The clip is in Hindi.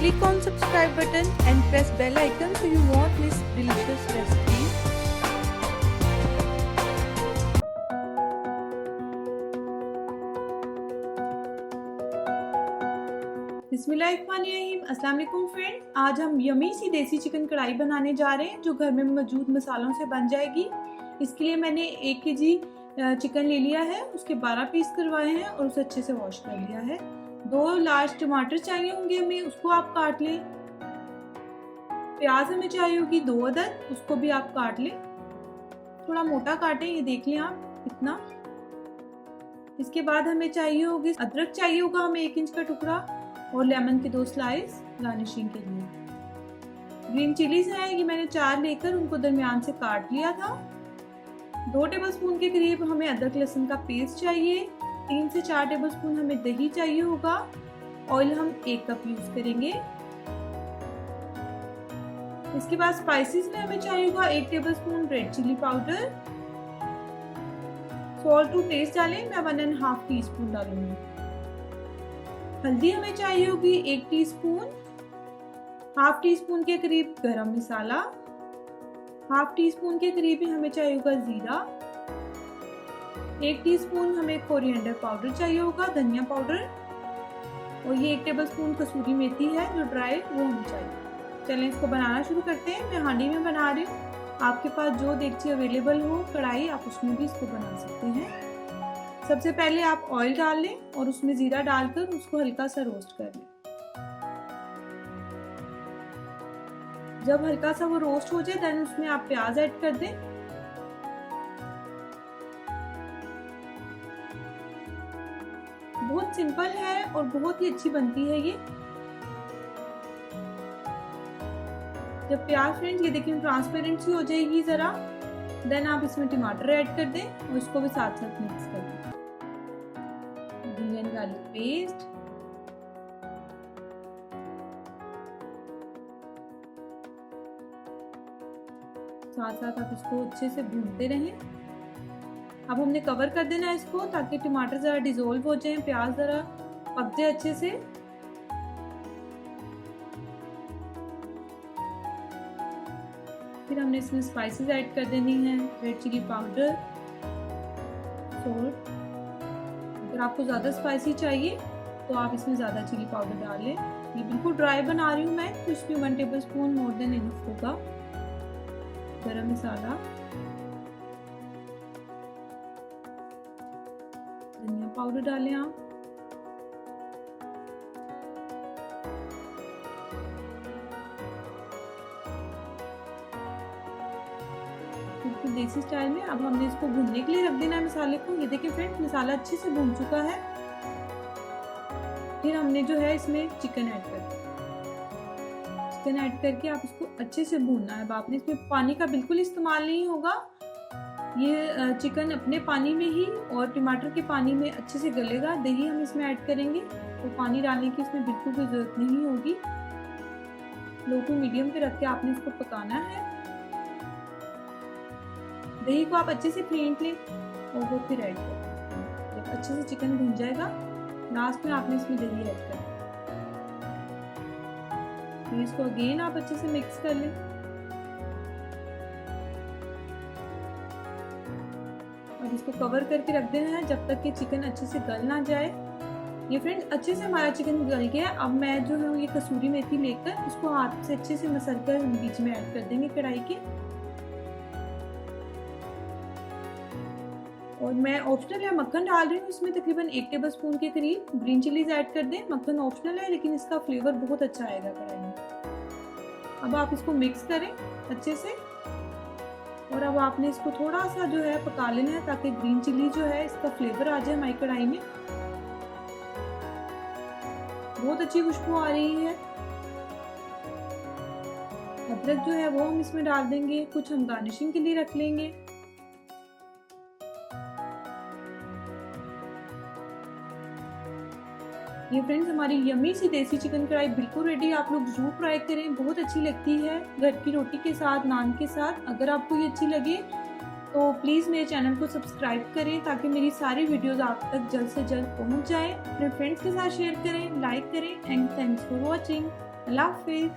Click on subscribe button and press bell icon so you won't miss delicious recipes. बिस्मिल्लाहिर्रहमानिर्रहीम। अस्सलाम वालेकुम फ्रेंड, आज हम यमी सी देसी चिकन कढ़ाई बनाने जा रहे हैं जो घर में मौजूद मसालों से बन जाएगी। इसके लिए मैंने 1 केजी चिकन ले लिया है, उसके 12 पीस करवाए हैं और उसे अच्छे से वॉश कर लिया है। 2 लार्ज टमाटर चाहिए होंगे हमें, उसको आप काट लें। प्याज हमें चाहिए होगी 2 अदद, उसको भी आप काट लें। थोड़ा मोटा काटें, ये देख लें आप इतना। इसके बाद हमें चाहिए होगी अदरक, चाहिए होगा हमें 1 इंच का टुकड़ा और लेमन के 2 स्लाइस गार्निशिंग के लिए। ग्रीन चिलीज है, ये मैंने 4 लेकर उनको दरमियान से काट लिया था। 2 टेबलस्पून के करीब हमें अदरक लहसुन का पेस्ट चाहिए। 3 से 4 टेबलस्पून हमें दही चाहिए होगा। ऑयल हम 1 कप यूज करेंगे। इसके बाद स्पाइसेस में हमें चाहिए होगा 1 tablespoon red chilli powder. Salt to taste डालें, मैं 1.5 टीस्पून डालूंगी। हल्दी हमें चाहिए होगी 1 टीस्पून। 1/2 टीस्पून के करीब गरम मसाला। 1/2 टीस्पून के करीब ही हमें चाहिए होगा जीरा। 1 टीस्पून हमें कोरिएंडर पाउडर चाहिए होगा, धनिया पाउडर। और ये 1 टेबलस्पून कसूरी मेथी है जो ड्राई, वो हमें चाहिए। चलें इसको बनाना शुरू करते हैं। मैं हांडी में बना रही हूँ, आपके पास जो देगची अवेलेबल हो कढ़ाई, आप उसमें भी इसको बना सकते हैं। सबसे पहले आप ऑयल डाल लें और उसमें जीरा डालकर उसको हल्का सा रोस्ट कर लें। जब हल्का सा वो रोस्ट हो जाए देन उसमें आप प्याज ऐड कर दें। बहुत सिंपल है और बहुत ही अच्छी बनती है ये। जब प्याज फ्रेंड्स ये देखिए ट्रांसपेरेंट सी हो जाएगी जरा, देन आप इसमें टमाटर ऐड कर दें और इसको भी साथ साथ मिक्स कर दें। जिंजर गार्लिक पेस्ट, साथ साथ आप इसको अच्छे से भूनते रहें। अब हमने कवर कर देना है इसको ताकि टमाटर जरा डिसॉल्व हो जाए, प्याज जरा पक जाए अच्छे से। फिर हमने इसमें स्पाइसेस ऐड कर देनी है, रेड चिली पाउडर, सॉल्ट। अगर आपको ज़्यादा स्पाइसी चाहिए तो आप इसमें ज़्यादा चिली पाउडर डाल लें। ये बिल्कुल ड्राई बना रही हूँ मैं, तो इसमें 1 टेबलस्पून मोर देन इनफ होगा। गरम मसाला, धनिया पाउडर डालें आप। बिल्कुल देसी स्टाइल में। अब हमने इसको भूनने के लिए रख देना है मसाले को। ये देखिए फ्रेंड्स, मसाला अच्छे से भून चुका है। फिर हमने जो है इसमें चिकन ऐड कर दिया। चिकन ऐड करके आप इसको अच्छे से भूनना है। अब आपने इसमें पानी का बिल्कुल इस्तेमाल नहीं होगा। ये चिकन अपने पानी में ही और टमाटर के पानी में अच्छे से गलेगा। दही हम इसमें ऐड करेंगे तो पानी डालने की इसमें बिल्कुल भी जरूरत नहीं होगी। लो टू मीडियम पे रख के आपने इसको पकाना है। दही को आप अच्छे से फेंट लें और वो फिर ऐड करें। जब अच्छे से चिकन भुन जाएगा, लास्ट में आपने इसमें दही ऐड करना। फिर इसको अगेन आप अच्छे से मिक्स कर लें। और इसको कवर करके रख देना है जब तक कि चिकन अच्छे से गल ना जाए। ये फ्रेंड्स अच्छे से हमारा चिकन गल गया। अब मैं जो है ये कसूरी मेथी लेकर इसको हाथ से अच्छे से मसल कर बीच में ऐड कर देंगे कढ़ाई के। और मैं ऑप्शनल है मक्खन डाल रही हूँ इसमें, तकरीबन 1 टेबलस्पून के करीब। ग्रीन चिलीज ऐड कर दें, मक्खन ऑप्शनल है लेकिन इसका फ्लेवर बहुत अच्छा आएगा कढ़ाई में। अब आप इसको मिक्स करें अच्छे से और अब आपने इसको थोड़ा सा जो है पका लेना है ताकि ग्रीन चिली जो है इसका फ्लेवर आ जाए हमारी कढ़ाई में। बहुत अच्छी खुशबू आ रही है। अदरक जो है वो हम इसमें डाल देंगे, कुछ हम गार्निशिंग के लिए रख लेंगे। ये फ्रेंड्स हमारी यमी सी देसी चिकन कढ़ाई बिल्कुल रेडी। आप लोग जरूर ट्राई करें, बहुत अच्छी लगती है घर की रोटी के साथ, नान के साथ। अगर आपको ये अच्छी लगे तो प्लीज़ मेरे चैनल को सब्सक्राइब करें ताकि मेरी सारी वीडियोस आप तक जल्द से जल्द पहुंच जाए। अपने फ्रेंड्स के साथ शेयर करें, लाइक करें एंड थैंक्स फॉर वॉचिंग। अल्लाह हाफिज़।